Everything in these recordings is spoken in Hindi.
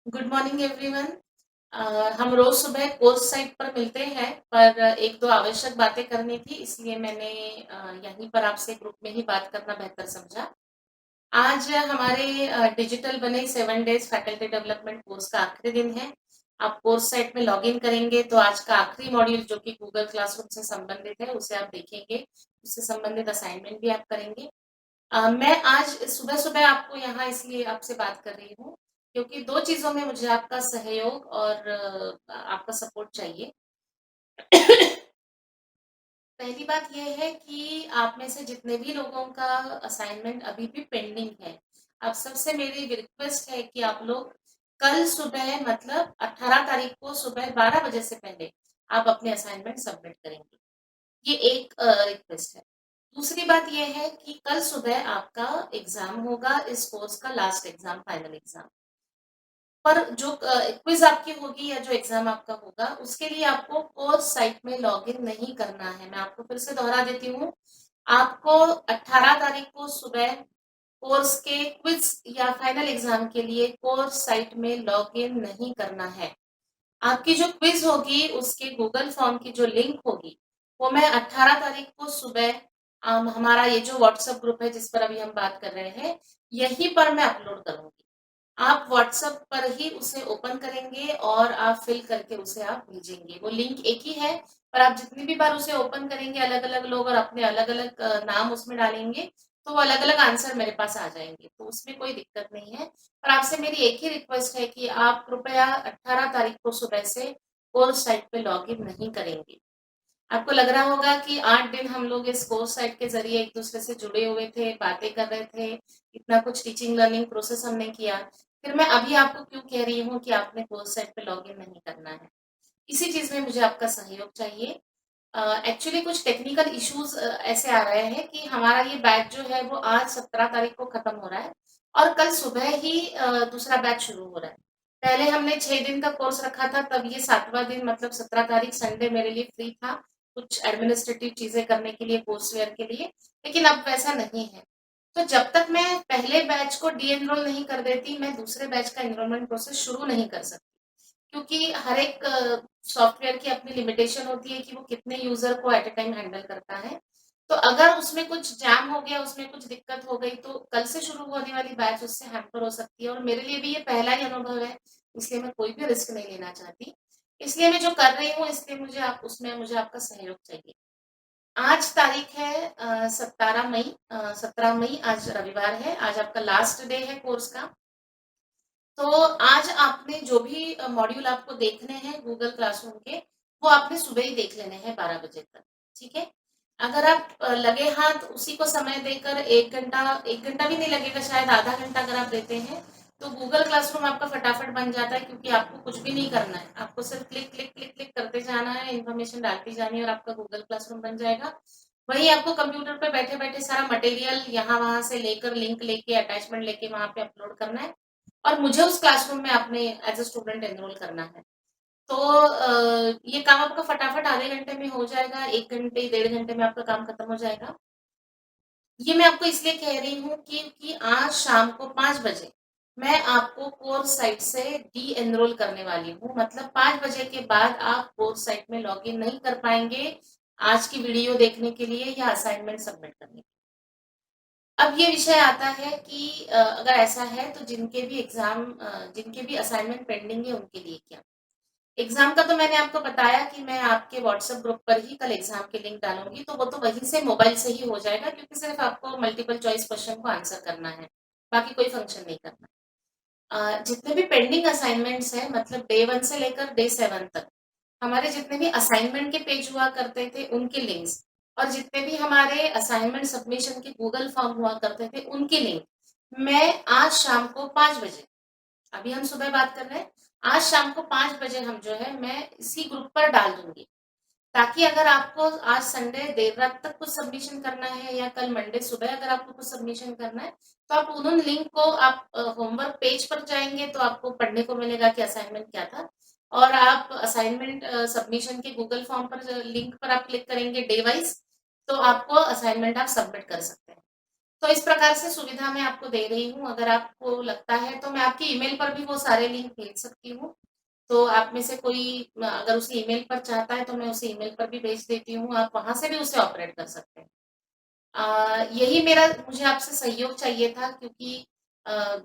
Good morning everyone. हम रोज सुबह कोर्स साइट पर मिलते हैं, पर एक दो आवश्यक बातें करनी थी, इसलिए मैंने यहीं पर आपसे ग्रुप में ही बात करना बेहतर समझा। आज हमारे डिजिटल बने 7 डेज फैकल्टी डेवलपमेंट कोर्स का आखिरी दिन है। आप कोर्स साइट में लॉगिन करेंगे तो आज का आखिरी मॉड्यूल जो कि गूगल क्लासरूम से संबंधित है उसे आप देखेंगे। उससे संबंधित असाइनमेंट भी आप करेंगे। मैं आज सुबह-सुबह आपको यहाँ इसलिए आपसे बात कर रही हूँ, क्योंकि 2 चीज़ों में मुझे आपका सहयोग और आपका सपोर्ट चाहिए। पहली बात ये है कि आप में से जितने भी लोगों का असाइनमेंट अभी भी पेंडिंग है, आप सबसे मेरी रिक्वेस्ट है कि आप लोग कल सुबह मतलब 18 तारीख को सुबह 12 बजे से पहले आप अपने असाइनमेंट सबमिट करेंगे। ये एक रिक्वेस्ट है। दूसरी बात ये है कि कल सुबह आपका एग्ज़ाम होगा, इस कोर्स का लास्ट एग्ज़ाम, फाइनल एग्ज़ाम। पर जो क्विज़ आपकी होगी या जो एग्ज़ाम आपका होगा, उसके लिए आपको कोर्स साइट में लॉगिन नहीं करना है। मैं आपको फिर से दोहरा देती हूँ, आपको 18 तारीख को सुबह कोर्स के क्विज़ या फाइनल एग्ज़ाम के लिए कोर्स साइट में लॉगिन नहीं करना है। आपकी जो क्विज़ होगी, उसके गूगल फॉर्म की जो लिंक होगी, वो मैं 18 तारीख को सुबह हमारा ये जो व्हाट्सएप ग्रुप है जिस पर अभी हम बात कर रहे हैं, यहीं पर मैं अपलोड करूँगी। आप व्हाट्सएप पर ही उसे ओपन करेंगे और आप फिल करके उसे आप भेजेंगे। वो लिंक एक ही है, पर आप जितनी भी बार उसे ओपन करेंगे अलग-अलग लोग और अपने अलग-अलग नाम उसमें डालेंगे, तो वो अलग-अलग आंसर मेरे पास आ जाएँगे, तो उसमें कोई दिक्कत नहीं है। पर आपसे मेरी एक ही रिक्वेस्ट है कि आप कृपया 18 तारीख को सुबह से कोर्स साइट पे लॉगिन नहीं करेंगे। आपको लग रहा होगा कि 8 दिन हम लोग इस कोर्स साइट के ज़रिए एक-दूसरे से जुड़े हुए थे, बातें कर रहे थे, इतना कुछ टीचिंग लर्निंग प्रोसेस हमने किया। फिर मैं अभी आपको क्यों कह रही हूँ कि आपने कोर्स साइट पे लॉगिन नहीं करना है। इसी चीज़ में मुझे आपका सहयोग चाहिए। एक्चुअली कुछ टेक्निकल इश्यूज़ ऐसे आ रहे हैं कि हमारा ये बैच जो है वो आज 17 तारीख को खत्म हो रहा है और कल सुबह ही दूसरा बैच शुरू हो रहा है। पहले हमने 6 दिन का कोर्स रखा था, तब ये 7वाँ दिन मतलब 17 तारीख संडे मेरे लिए फ्री था, कुछ एडमिनिस्ट्रेटिव चीज़ें करने के लिए, कोर्स वेयर के लिए, लेकिन अब वैसा नहीं है। तो जब तक मैं पहले बैच को डी-एनरोल नहीं कर देती, मैं दूसरे बैच का एनरोलमेंट प्रोसेस शुरू नहीं कर सकती। क्योंकि हर एक सॉफ्टवेयर की अपनी लिमिटेशन होती है कि वो कितने यूज़र को एट अ टाइम हैंडल करता है। तो अगर उसमें कुछ जैम हो गया, उसमें कुछ दिक्कत हो गई, तो कल से शुरू होने वाली बैच उससे हैम्पर हो सकती है और मेरे लिए भी ये पहला ही अनुभव है, इसलिए मैं कोई भी रिस्क नहीं लेना चाहती। इसलिए मैं जो कर रही हूँ, इसलिए मुझे आपका सहयोग चाहिए। आज तारीख है 17 मई आज रविवार है, आज आपका लास्ट डे है कोर्स का। तो आज आपने जो भी मॉड्यूल आपको देखने हैं गूगल क्लासरूम के, वो आपने सुबह ही देख लेने हैं 12 बजे तक, ठीक है? अगर आप लगे हाथ उसी को समय देकर 1 घंटा भी नहीं लगेगा, शायद आधा घंटा अगर आप देते हैं, तो गूगल क्लासरूम आपका फटाफट बन जाता है क्योंकि आपको कुछ भी नहीं करना है। आपको सिर्फ क्लिक, क्लिक, क्लिक, क्लिक करते जाना है, इन्फॉर्मेशन डालती जानी है और आपका गूगल क्लासरूम बन जाएगा। वहीं आपको कंप्यूटर पे बैठे-बैठे सारा मटेरियल यहाँ-वहाँ से लेकर लिंक लेके, अटैचमेंट लेके वहाँ पे अपलोड करना है। और मुझे उस क्लासरूम में अपने एज़ अ स्टूडेंट एनरोल करना है। तो ये काम आपका फटाफट आधे घंटे में हो जाएगा, 1 घंटे, 1.5 घंटे में आपका काम खत्म हो जाएगा। ये मैं आपको इसलिए कह रही हूँ क्योंकि आज शाम को 5 बजे मैं आपको कोर्स साइट से डी-एनरोल करने वाली हूँ। मतलब 5 बजे के बाद आप कोर्स साइट में लॉगिन नहीं कर पाएँगे, आज की वीडियो देखने के लिए या असाइनमेंट सबमिट करने के लिए। अब ये विषय आता है कि अगर ऐसा है तो जिनके भी असाइनमेंट पेंडिंग है उनके लिए क्या? एग्ज़ाम का तो मैंने आपको बताया कि मैं आपके व्हाट्सएप ग्रुप पर ही कल एग्ज़ाम की लिंक डालूँगी, तो वो तो वहीं से मोबाइल से ही हो जाएगा क्योंकि सिर्फ़ आपको मल्टीपल चॉइस क्वेश्चन को आंसर करना है, बाकी कोई फंक्शन नहीं करना। जितने भी पेंडिंग असाइनमेंट्स हैं मतलब डे 1 से लेकर डे 7 तक, हमारे जितने भी असाइनमेंट के पेज हुआ करते थे उनके लिंक्स और जितने भी हमारे असाइनमेंट सबमिशन के गूगल फॉर्म हुआ करते थे उनके लिंक, मैं आज शाम को 5 बजे, अभी हम सुबह बात कर रहे हैं, आज शाम को 5 बजे हम जो है मैं इसी ग्रुप पर डाल दूँगी। ताकि अगर आपको आज संडे देर रात तक कुछ सबमिशन करना है या कल मंडे सुबह अगर आपको कुछ सबमिशन करना है, तो आप उन लिंक को आप होमवर्क पेज पर जाएँगे तो आपको पढ़ने को मिलेगा कि असाइनमेंट क्या था और आप असाइनमेंट सबमिशन के गूगल फॉर्म पर लिंक पर आप क्लिक करेंगे डे वाइज़, तो आपको असाइनमेंट आप सबमिट कर सकते हैं। तो इस प्रकार से सुविधा मैं आपको दे रही हूँ, अगर आपको लगता है तो मैं आपकी ईमेल पर भी वो सारे लिंक भेज सकती हूँ। तो आप में से कोई अगर उसे ईमेल पर चाहता है तो मैं उसे ईमेल पर भी भेज देती हूँ, आप वहाँ से भी उसे ऑपरेट कर सकते हैं। यही मेरा मुझे आपसे सहयोग चाहिए था क्योंकि अ,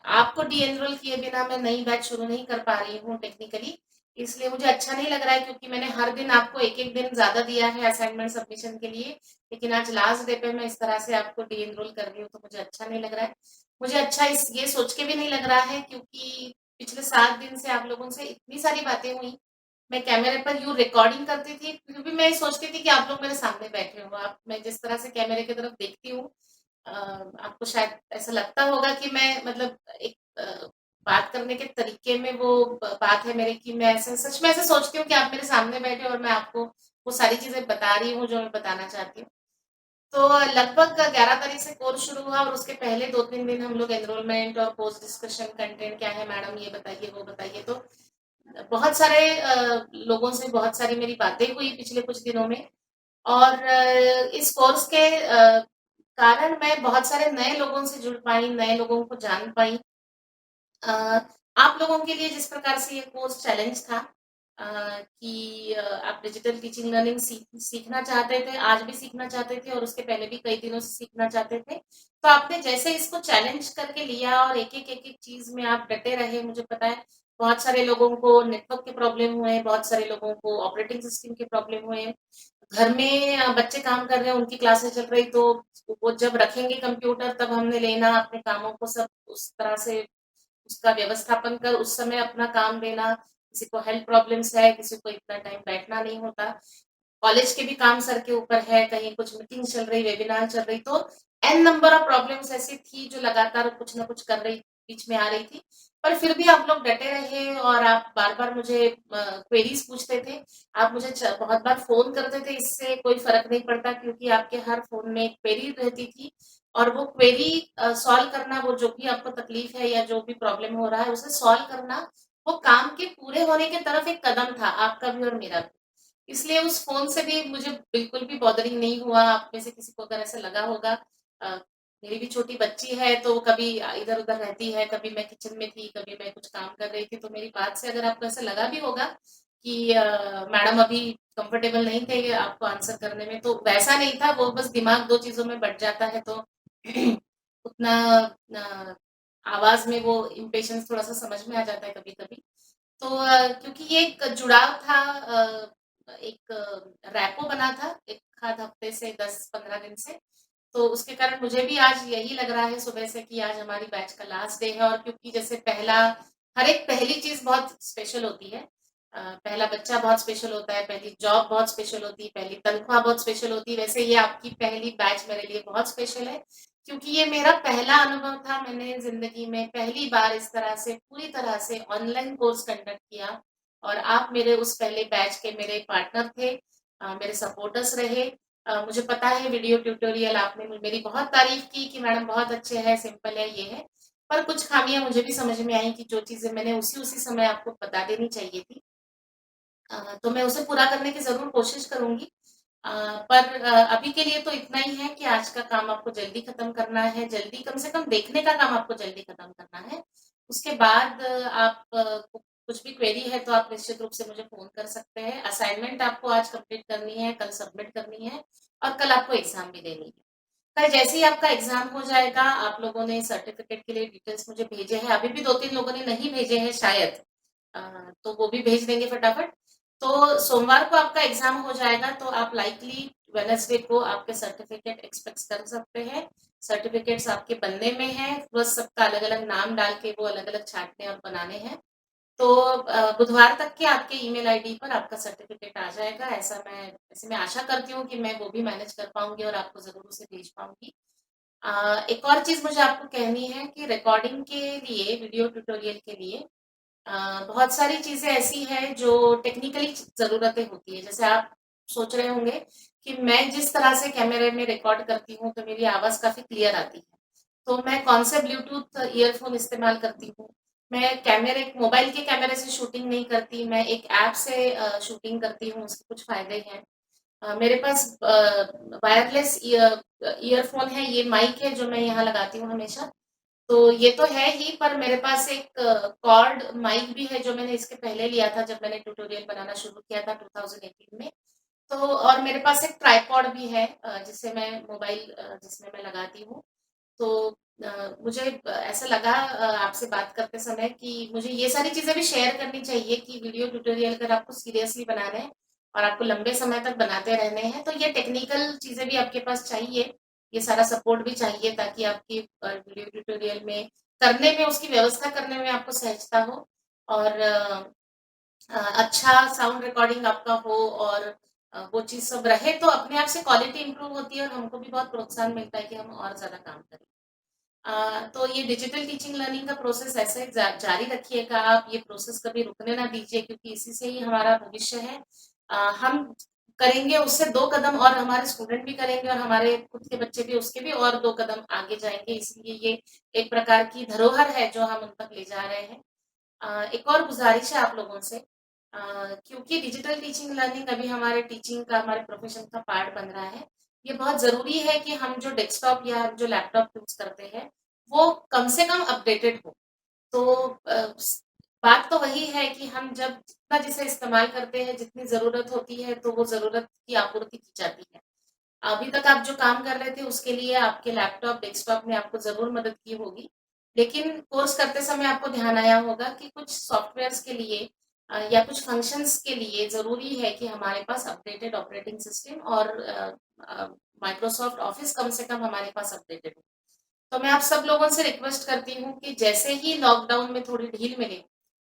आपको डी-एनरोल किए बिना मैं नई बैच शुरू नहीं कर पा रही हूँ टेक्निकली, इसलिए मुझे अच्छा नहीं लग रहा है क्योंकि मैंने हर दिन आपको 1-1 दिन ज़्यादा दिया है असाइनमेंट सबमिशन के लिए, लेकिन आज लास्ट डे पे मैं इस तरह से आपको डी-एनरोल कर रही हूँ, तो मुझे अच्छा नहीं लग रहा है। मुझे अच्छा इस ये सोच के भी नहीं लग रहा है क्योंकि पिछले 7 दिन से आप लोगों से इतनी सारी बातें हुई, मैं कैमरे पर यूँ रिकॉर्डिंग करती थी, फिर भी मैं सोचती थी कि आप लोग मेरे सामने बैठे हो। आप मैं जिस तरह से कैमरे की तरफ देखती हूँ आपको शायद ऐसा लगता होगा कि मैं मतलब एक बात करने के तरीके में वो बात है मेरी कि मैं ऐसे सच में ऐसे सोचती हूँ कि आप मेरे सामने बैठे हो और मैं आपको वो सारी चीजें बता रही हूँ जो मैं बताना चाहती हूँ। तो लगभग 11 तारीख से कोर्स शुरू हुआ और उसके पहले 2-3 दिन हम लोग एनरोलमेंट और पोस्ट डिस्कशन कंटेंट क्या है मैडम ये बताइए वो बताइए तो बहुत सारे लोगों से बहुत सारी मेरी बातें हुई पिछले कुछ दिनों में और इस कोर्स के कारण मैं बहुत सारे नए लोगों से जुड़ पाई, नए लोगों को जान पाई। अ, आप लोगों के लिए जिस प्रकार से ये कोर्स चैलेंज था कि आप डिजिटल टीचिंग लर्निंग सीखना चाहते थे, आज भी सीखना चाहते थे और उसके पहले भी कई दिनों से सीखना चाहते थे। तो आपने जैसे इसको चैलेंज करके लिया और एक-एक चीज़ में आप डटे रहे, मुझे पता है बहुत सारे लोगों को नेटवर्क के प्रॉब्लम हुए, बहुत सारे लोगों को ऑपरेटिंग सिस्टम के प्रॉब्लम हुए। घर में बच्चे काम कर रहे हैं, उनकी क्लासेस चल रही तो वो जब रखेंगे कंप्यूटर तब हमने लेना, अपने कामों को सब उस तरह से उसका व्यवस्थापन कर उस समय अपना काम देना, किसी को हेल्थ प्रॉब्लम्स है, किसी को इतना टाइम बैठना नहीं होता। कॉलेज के भी काम सर के ऊपर है, कहीं कुछ मीटिंग चल रही, वेबिनार चल रही, तो एन नंबर ऑफ प्रॉब्लम्स ऐसी थी जो लगातार कुछ न कुछ कर रही बीच में आ रही थी। पर फिर भी आप लोग डटे रहे और आप बार-बार मुझे क्वेरीज़ पूछते थे। आप मुझे बहुत बार फ़ोन करते थे, इससे कोई फ़र्क नहीं पड़ता क्योंकि आपके हर फ़ोन में एक क्वेरी रहती थी और वो क्वेरी सॉल्व करना, वो जो भी आपको तकलीफ़ है या जो भी प्रॉब्लम हो रहा है, उसे सॉल्व करना, वो काम के पूरे होने की तरफ एक कदम था, आपका भी और मेरा भी। इसलिए उस फ़ोन से भी मुझे बिल्कुल भी बॉदरिंग नहीं हुआ, आप में से किसी को अगर ऐसा लगा होगा अ, मेरी भी छोटी बच्ची है तो कभी इधर-उधर रहती है, कभी मैं किचन में थी, कभी मैं कुछ काम कर रही थी, तो मेरी बात से अगर आपको ऐसा लगा भी होगा कि मैडम अभी कंफर्टेबल नहीं थे आपको आंसर करने में, तो वैसा नहीं था, वो बस दिमाग 2 चीज़ों में बँट जाता है तो उतना आवाज़ में वो इम्पेशंस थोड़ा-सा समझ में आ जाता है कभी-कभी। तो क्योंकि ये एक जुड़ाव था एक रैपो बना था 1 आध हफ्ते से 10-15 दिन से, तो उसके कारण मुझे भी आज यही लग रहा है सुबह से कि आज हमारी बैच का लास्ट डे है और क्योंकि जैसे हर एक पहली चीज़ बहुत स्पेशल होती है। पहला बच्चा बहुत स्पेशल होता है, पहली जॉब बहुत स्पेशल होती है, पहली तनख्वाह बहुत स्पेशल होती है, वैसे ये आपकी पहली बैच मेरे लिए बहुत स्पेशल है, क्योंकि ये मेरा पहला अनुभव था, मैंने ज़िंदगी में पहली बार इस तरह से पूरी तरह से ऑनलाइन कोर्स कंडक्ट किया और आप मेरे उस पहले बैच के मेरे पार्टनर थे मेरे सपोर्टर्स रहे। मुझे पता है वीडियो ट्यूटोरियल आपने मेरी बहुत तारीफ़ की कि मैडम बहुत अच्छे हैं, सिंपल है, ये है। पर कुछ खामियाँ मुझे भी समझ में आई कि जो चीज़ें मैंने उसी-उसी समय आपको बता देनी चाहिए थी। तो मैं उसे पूरा करने की ज़रूर कोशिश करूँगी। अ, पर अभी के लिए तो इतना ही है कि आज का काम आपको जल्दी खत्म करना है, जल्दी कम से कम देखने का काम आपको जल्दी खत्म करना है। उसके बाद आप को कुछ भी क्वेरी है तो आप निश्चित रूप से मुझे फ़ोन कर सकते हैं। असाइनमेंट आपको आज कंप्लीट करनी है, कल सबमिट करनी है और कल आपको एग्ज़ाम भी देनी है। पर जैसे ही आपका एग्ज़ाम हो जाएगा, आप लोगों ने सर्टिफ़िकेट के लिए डिटेल्स मुझे भेजे हैं, अभी भी 2-3 लोगों ने नहीं भेजे हैं शायद। अ, तो वो भी भेज देंगे फटाफट। तो सोमवार को आपका एग्ज़ाम हो जाएगा तो आप लाइकली वेडनेसडे को आपके सर्टिफ़िकेट एक्सपेक्ट कर सकते हैं। सर्टिफ़िकेट्स आपके बनने में हैं, बस सबका अलग-अलग नाम डाल के वो अलग-अलग छाँटने और बनाने हैं। तो बुधवार तक के आपके ईमेल आईडी पर आपका सर्टिफ़िकेट आ जाएगा, ऐसे मैं आशा करती हूँ कि मैं वो भी मैनेज कर पाऊँगी और आपको ज़रूर उसे भेज पाऊँगी। एक और चीज़ मुझे आपको कहनी है कि रिकॉर्डिंग के लिए, वीडियो ट्यूटोरियल के लिए बहुत सारी चीज़ें ऐसी हैं जो टेक्निकली ज़रूरतें होती हैं। जैसे आप सोच रहे होंगे कि मैं जिस तरह से कैमरे में रिकॉर्ड करती हूँ, तो मेरी आवाज़ काफ़ी क्लियर आती है। तो मैं कौन से ब्लूटूथ ईयरफ़ोन इस्तेमाल करती हूँ। मैं मोबाइल के कैमरे से शूटिंग नहीं करती, मैं एक ऐप से शूटिंग करती हूँ, उसके कुछ फ़ायदे हैं। मेरे पास वायरलेस ईयरफ़ोन है, ये माइक है जो मैं यहाँ लगाती हूँ हमेशा। तो ये तो है ही, पर मेरे पास एक कॉर्ड माइक भी है जो मैंने इसके पहले लिया था जब मैंने ट्यूटोरियल बनाना शुरू किया था 2018 में। तो और मेरे पास एक ट्राइपॉड भी है, जिससे मैं मोबाइल जिसमें मैं लगाती हूँ। तो मुझे ऐसा लगा आपसे बात करते समय कि मुझे ये सारी चीज़ें भी शेयर करनी चाहिए कि वीडियो ट्यूटोरियल अगर आपको सीरियसली बनाना है और आपको लंबे समय तक बनाते रहने हैं, तो ये टेक्निकल चीज़ें भी आपके पास चाहिए। ये सारा सपोर्ट भी चाहिए ताकि आपकी वीडियो ट्यूटोरियल में करने में, उसकी व्यवस्था करने में आपको सहजता हो और अच्छा साउंड रिकॉर्डिंग आपका हो और वो चीज़ सब रहे, तो अपने आप से क्वालिटी इम्प्रूव होती है और हमको भी बहुत प्रोत्साहन मिलता है कि हम और ज़्यादा काम करें। तो ये डिजिटल टीचिंग लर्निंग का प्रोसेस ऐसे जारी रखिएगा आप, ये प्रोसेस कभी रुकने ना दीजिए क्योंकि इसी से ही हमारा भविष्य है। हम करेंगे उससे 2 कदम और हमारे स्टूडेंट भी करेंगे और हमारे खुद के बच्चे भी उसके भी और 2 कदम आगे जाएँगे, इसलिए ये एक प्रकार की धरोहर है जो हम उन तक ले जा रहे हैं। एक और गुज़ारिश है आप लोगों से, क्योंकि डिजिटल टीचिंग लर्निंग अभी हमारे टीचिंग का, हमारे प्रोफ़ेशन का पार्ट बन रहा है। ये बहुत ज़रूरी है कि हम जो डेस्कटॉप या जो लैपटॉप यूज़ करते हैं, वो कम से कम अपडेटेड हो। तो बात तो वही है कि हम जब जितना जिसे इस्तेमाल करते हैं, जितनी ज़रूरत होती है, तो वो ज़रूरत की आपूर्ति की जाती है। अभी तक आप जो काम कर रहे थे उसके लिए आपके लैपटॉप, डेस्कटॉप ने आपको ज़रूर मदद की होगी। लेकिन कोर्स करते समय आपको ध्यान आया होगा कि कुछ सॉफ्टवेयर्स के लिए या कुछ फंक्शंस के लिए ज़रूरी है कि हमारे पास अपडेटेड ऑपरेटिंग सिस्टम और माइक्रोसॉफ्ट ऑफ़िस कम से कम हमारे पास अपडेटेड हो। तो मैं आप सब लोगों से रिक्वेस्ट करती हूँ कि जैसे ही लॉकडाउन में थोड़ी ढील मिले,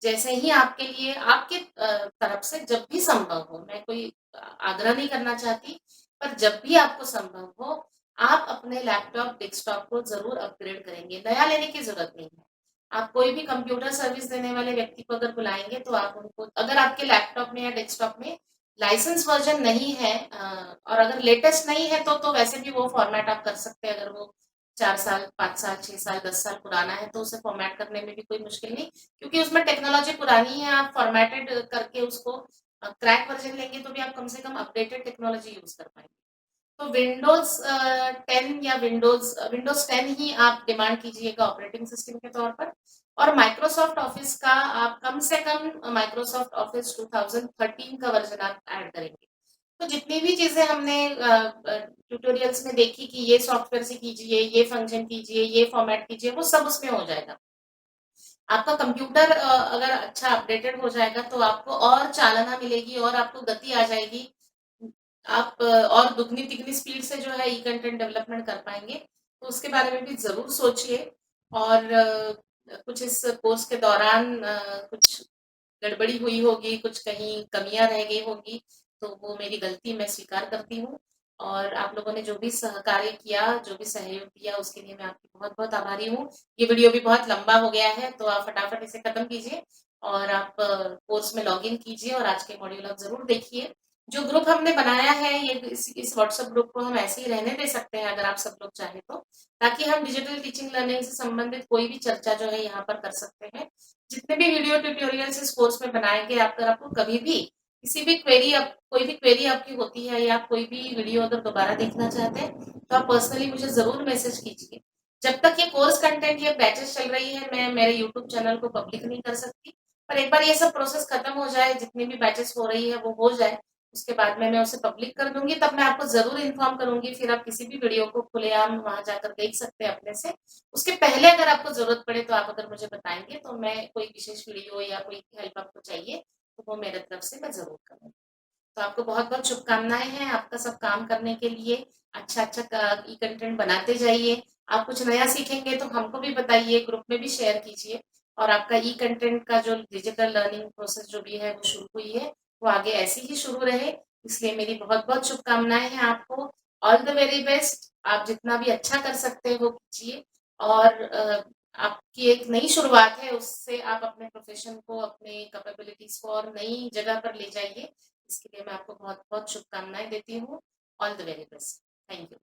जैसे ही आपके लिए आपके तरफ से जब भी संभव हो, मैं कोई आग्रह नहीं करना चाहती, पर जब भी आपको संभव हो, आप अपने लैपटॉप, डेस्कटॉप को ज़रूर अपग्रेड करेंगे। नया लेने की ज़रूरत नहीं है। आप कोई भी कंप्यूटर सर्विस देने वाले व्यक्ति को अगर बुलाएँगे तो आप उनको, अगर आपके लैपटॉप में या डेस्कटॉप में लाइसेंस वर्ज़न नहीं है और अगर लेटेस्ट नहीं है तो वैसे भी वो फ़ॉर्मेट आप कर सकते हैं, अगर वो 4 साल, 5 साल, 6 साल, 10 साल पुराना है तो उसे फ़ॉर्मेट करने में भी कोई मुश्किल नहीं, क्योंकि उसमें टेक्नोलॉजी पुरानी है, आप फ़ॉर्मेटेड करके उसको क्रैक वर्ज़न लेंगे तो भी आप कम से कम अपडेटेड टेक्नोलॉजी यूज़ कर पाएँगे। तो विंडोज़ 10 या विंडोज़ 10 ही आप डिमांड कीजिएगा ऑपरेटिंग सिस्टम के तौर पर, और माइक्रोसॉफ्ट ऑफ़िस का आप कम से कम माइक्रोसॉफ्ट ऑफ़िस 2013 का वर्ज़न आप ऐड करेंगे। तो जितनी भी चीज़ें हमने ट्यूटोरियल्स में देखी कि ये सॉफ्टवेयर से कीजिए, ये फंक्शन कीजिए, ये फ़ॉर्मेट कीजिए, वो सब उसमें हो जाएगा। आपका कंप्यूटर अगर अच्छा अपडेटेड हो जाएगा तो आपको और चालना मिलेगी और आपको गति आ जाएगी। आप और दुगनी-तिगनी स्पीड से जो है ई-कंटेंट डेवलपमेंट कर पाएँगे। तो उसके बारे में भी ज़रूर सोचिए और कुछ इस कोर्स के दौरान कुछ गड़बड़ी हुई होगी, कुछ कहीं कमियाँ रह गई होंगी, तो वो मेरी गलती मैं स्वीकार करती हूँ और आप लोगों ने जो भी सहकार्य किया, जो भी सहयोग दिया, उसके लिए मैं आपकी बहुत-बहुत आभारी हूँ। ये वीडियो भी बहुत लंबा हो गया है, तो आप फटाफट इसे खत्म कीजिए और आप कोर्स में लॉगिन कीजिए और आज के मॉड्यूल आप ज़रूर देखिए। जो ग्रुप हमने बनाया है, ये इस व्हाट्सएप ग्रुप को हम ऐसे ही रहने दे सकते हैं अगर आप सब लोग चाहें तो, ताकि हम डिजिटल टीचिंग लर्निंग से संबंधित कोई भी चर्चा जो है यहाँ पर कर सकते हैं। जितने भी वीडियो ट्यूटोरियल्स इस कोर्स में बनाएँगे, अगर आपको कभी भी किसी भी क्वेरी, आप कोई भी क्वेरी आपकी होती है या आप कोई भी वीडियो अगर दोबारा देखना चाहते हैं, तो आप पर्सनली मुझे ज़रूर मैसेज कीजिए। जब तक ये कोर्स कंटेंट, ये बैचेज़ चल रही है, मैं मेरे यूट्यूब चैनल को पब्लिक नहीं कर सकती। पर एक बार ये सब प्रोसेस खत्म हो जाए, जितनी भी बैचेज़ हो रही है वो हो जाए, उसके बाद में मैं उसे पब्लिक कर दूँगी, तब मैं आपको ज़रूर इन्फॉर्म करूँगी, फिर आप किसी भी वीडियो को खुलेआम वहाँ जाकर देख सकते हैं अपने से। उसके पहले अगर आपको ज़रूरत पड़े तो आप अगर मुझे बताएँगे तो मैं कोई विशेष वीडियो या कोई हेल्प आपको चाहिए, तो वो मेरे तरफ से मैं ज़रूर करूँगी। तो आपको बहुत-बहुत शुभकामनाएँ हैं आपका सब काम करने के लिए। अच्छा-अच्छा ई कंटेंट बनाते जाइए। आप कुछ नया सीखेंगे तो हमको भी बताइए, ग्रुप में भी शेयर कीजिए और आपका ई कंटेंट का जो डिजिटल लर्निंग प्रोसेस जो भी है वो शुरू हुई है, वो आगे ऐसे ही शुरू रहे। इसलिए मेरी बहुत-बहुत शुभकामनाएँ हैं आपको। All the very best. आप जितना भी अच्छा कर सकते हैं वो कीजिए और आपकी एक नई शुरुआत है, उससे आप अपने प्रोफ़ेशन को, अपने कैपेबिलिटीज़ को और नई जगह पर ले जाइए। इसके लिए मैं आपको बहुत-बहुत शुभकामनाएँ देती हूँ। All the very best. Thank you.